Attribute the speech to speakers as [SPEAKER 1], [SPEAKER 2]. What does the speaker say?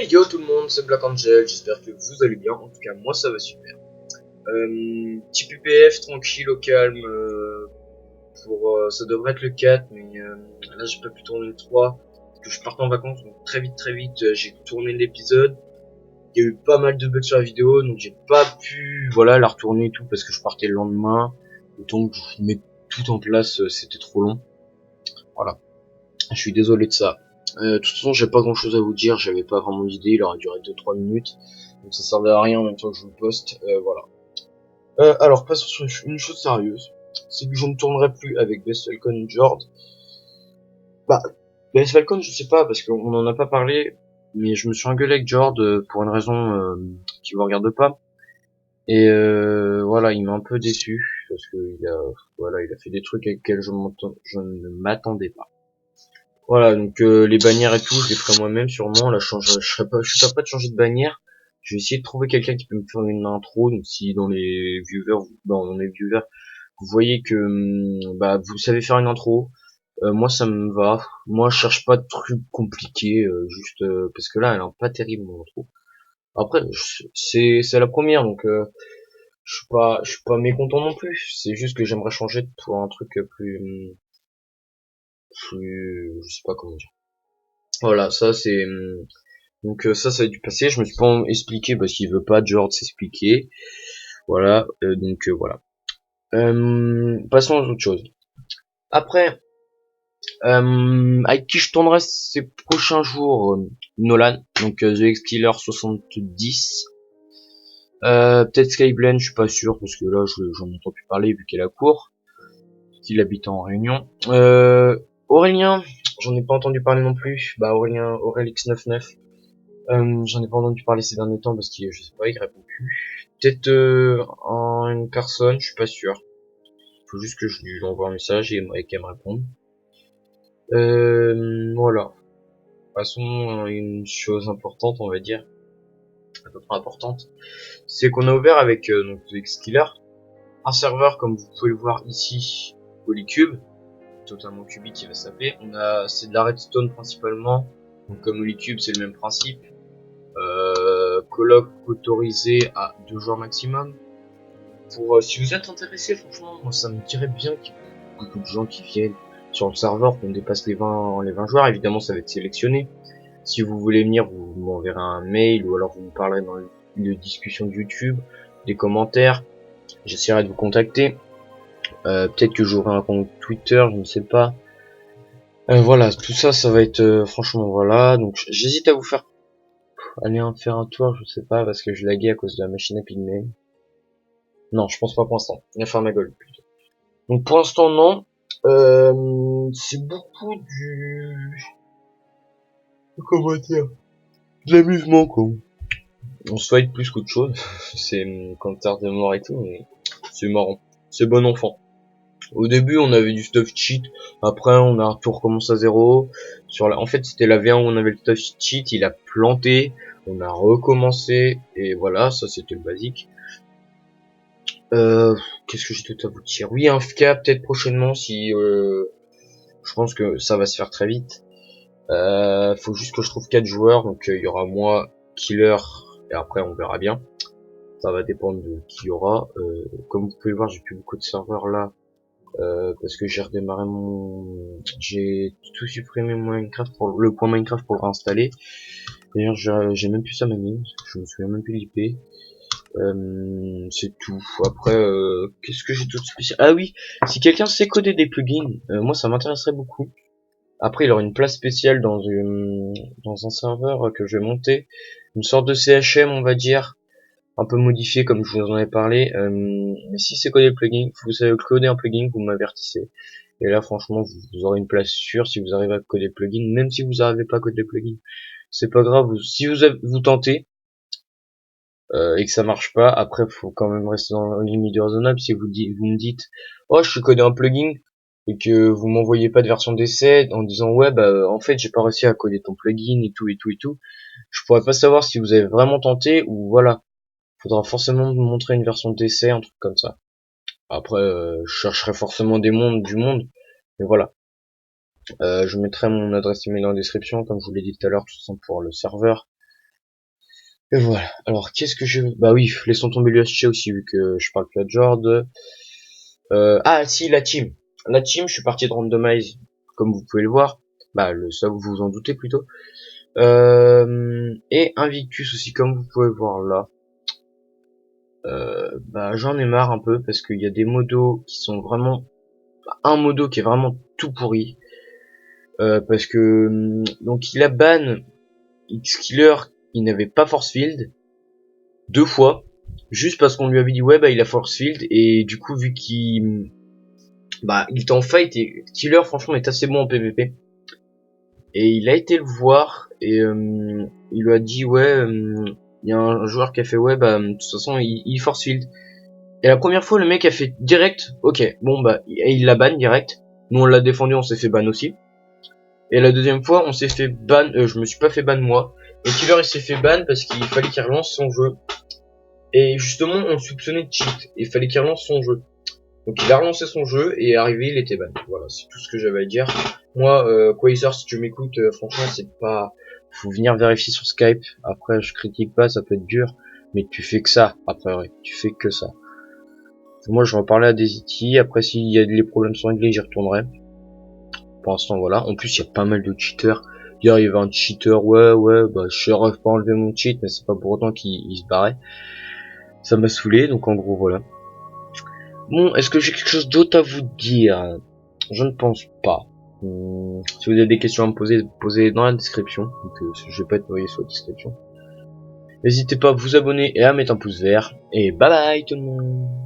[SPEAKER 1] Yo tout le monde, c'est Black Angel, j'espère que vous allez bien, en tout cas moi ça va super. Petit PPF tranquille au calme, ça devrait être le 4, mais là j'ai pas pu tourner le 3, parce que je partais en vacances, donc très vite j'ai tourné l'épisode. Il y a eu pas mal de bugs sur la vidéo, donc j'ai pas pu la retourner et tout, parce que je partais le lendemain, le temps que je mette tout en place, c'était trop long. Voilà, je suis désolé de ça. De toute façon, j'ai pas grand chose à vous dire, j'avais pas vraiment d'idée, il aurait duré 2-3 minutes, donc ça servait à rien en même temps que je vous le poste, voilà. Alors, passons sur une chose sérieuse, c'est que je ne tournerai plus avec Best Falcon Jord. Bah, Best Falcon, je sais pas, parce qu'on en a pas parlé, mais je me suis engueulé avec Jord pour une raison qui vous regarde pas. Et voilà, il m'a un peu déçu, parce que il a fait des trucs avec lesquels je ne m'attendais pas. Voilà, donc les bannières et tout, je les ferai moi-même sûrement. Là, je suis pas prêt de changer de bannière. Je vais essayer de trouver quelqu'un qui peut me faire une intro. Donc si dans les viewers, vous voyez que vous savez faire une intro, moi ça me va. Moi, je cherche pas de trucs compliqués, juste parce que là, elle est pas terrible mon intro. Après, c'est la première, donc je suis pas mécontent non plus. C'est juste que j'aimerais changer pour un truc plus, je sais pas comment dire. Voilà, ça c'est donc ça a dû passer. Je me suis pas expliqué parce qu'il veut pas George s'expliquer. Voilà, voilà. Passons aux autres choses. Après, avec qui je tournerai ces prochains jours, Nolan, donc The X-Killer 70. Peut-être Skyblend, je suis pas sûr parce que là j'en entends plus parler vu qu'il est à court, qu'il habite en Réunion. Aurélien, j'en ai pas entendu parler non plus. Bah Aurélix99. J'en ai pas entendu parler ces derniers temps parce qu'il, je sais pas, il répond plus. Peut-être une personne, je suis pas sûr. Faut juste que je lui envoie un message et qu'elle me réponde. Voilà. Passons à une chose importante, on va dire, à peu près importante, c'est qu'on a ouvert avec donc The X-Killer un serveur comme vous pouvez le voir ici, Polycube, totalement cubique qui va s'appeler. C'est de la redstone principalement, donc comme Polycube c'est le même principe. Colloque autorisé à 2 jours maximum. Pour si vous êtes intéressé, franchement, moi ça me dirait bien qu'il y ait beaucoup de gens qui viennent sur le serveur, qu'on dépasse les 20 joueurs. Évidemment, ça va être sélectionné. Si vous voulez venir, vous m'enverrez un mail ou alors vous me parlerez dans les discussions de YouTube, des commentaires. J'essaierai de vous contacter. Peut-être que j'aurai un compte Twitter, je ne sais pas. Voilà, tout ça, ça va être franchement voilà. Donc j'hésite à vous faire aller faire un tour, je sais pas, parce que je laguais à cause de la machine à pigmer. Non, je pense pas pour l'instant. Il va faire ma gueule plutôt. Donc pour l'instant non. C'est beaucoup comment dire, de l'amusement quoi. On se fight plus qu'autre chose. C'est quand t'as de mort et tout, mais c'est marrant. C'est bon enfant. Au début on avait du stuff cheat. Après on a tout recommencé à zéro. En fait c'était la V1 où on avait le stuff cheat. Il a planté. On a recommencé et voilà, ça c'était le basique. Qu'est-ce que j'ai tout à vous dire? Oui, un FK peut-être prochainement si je pense que ça va se faire très vite. Faut juste que je trouve 4 joueurs, donc il y aura moi, Killer, et après on verra bien. Ça va dépendre de qui il y aura. Comme vous pouvez voir, j'ai plus beaucoup de serveurs là, parce que j'ai tout supprimé Minecraft pour le point Minecraft pour le réinstaller. D'ailleurs, j'ai même plus sa manie, je me souviens même plus de l'IP. C'est tout. Après, qu'est-ce que j'ai tout de spécial? Ah oui, si quelqu'un sait coder des plugins, moi ça m'intéresserait beaucoup. Après, il aura une place spéciale dans un serveur que je vais monter, une sorte de CHM, on va dire, un peu modifié comme je vous en ai parlé. Mais si c'est coder le plugin, vous savez coder un plugin, vous m'avertissez. Et là, franchement, vous aurez une place sûre si vous arrivez à coder le plugin, même si vous n'arrivez pas à coder le plugin. C'est pas grave, si vous tentez, et que ça marche pas, après faut quand même rester dans la limite du raisonnable. Si vous me dites oh je suis codé un plugin et que vous m'envoyez pas de version d'essai en disant ouais en fait j'ai pas réussi à coder ton plugin et tout, je pourrais pas savoir si vous avez vraiment tenté ou voilà, faudra forcément me montrer une version d'essai, un truc comme ça. Après je chercherai forcément du monde, mais voilà. Je mettrai mon adresse email en description comme je vous l'ai dit tout à l'heure, tout ça pour le serveur. Et voilà. Alors, qu'est-ce que je... Bah oui, laissons tomber l'USC aussi, vu que je parle plus à Jord. Ah, si, la team. La team, je suis parti de randomize, comme vous pouvez le voir. Bah, ça, vous vous en doutez plutôt. Et Invictus aussi, comme vous pouvez le voir là. Bah, j'en ai marre un peu, parce qu'il y a des modos qui sont vraiment... Un modo qui est vraiment tout pourri. Parce que... Donc, il a ban X-Killer, il n'avait pas force field. 2 fois, juste parce qu'on lui avait dit ouais bah il a force field, et du coup vu qu'il il était en fight, et Killer franchement est assez bon en PvP, et il a été le voir, et il lui a dit ouais il y a un joueur qui a fait ouais bah de toute façon il force field, et la première fois le mec a fait direct ok bon bah et il l'a ban direct, nous on l'a défendu, on s'est fait ban aussi, et la deuxième fois on s'est fait ban, je me suis pas fait ban moi, et Killer il s'est fait ban parce qu'il fallait qu'il relance son jeu. Et justement, on soupçonnait de cheat. Il fallait qu'il relance son jeu. Donc il a relancé son jeu et arrivé, il était ban. Voilà, c'est tout ce que j'avais à dire. Moi, Quasar, si tu m'écoutes, franchement, c'est pas... Faut venir vérifier sur Skype. Après, je critique pas, ça peut être dur. Mais tu fais que ça, après, ouais. Tu fais que ça. Moi, je vais en parler à DZT. Après, s'il y a les problèmes sont réglés, j'y retournerai. Pour l'instant, voilà. En plus, il y a pas mal de cheaters. Hier, il y avait un cheater, ouais, bah, je n'arrive pas à enlever mon cheat, mais c'est pas pour autant qu'il se barrait. Ça m'a saoulé, donc en gros, voilà. Bon, est-ce que j'ai quelque chose d'autre à vous dire? Je ne pense pas. Si vous avez des questions à me poser, posez dans la description. Donc, je vais pas être noyé sur la description. N'hésitez pas à vous abonner et à mettre un pouce vert. Et bye bye tout le monde.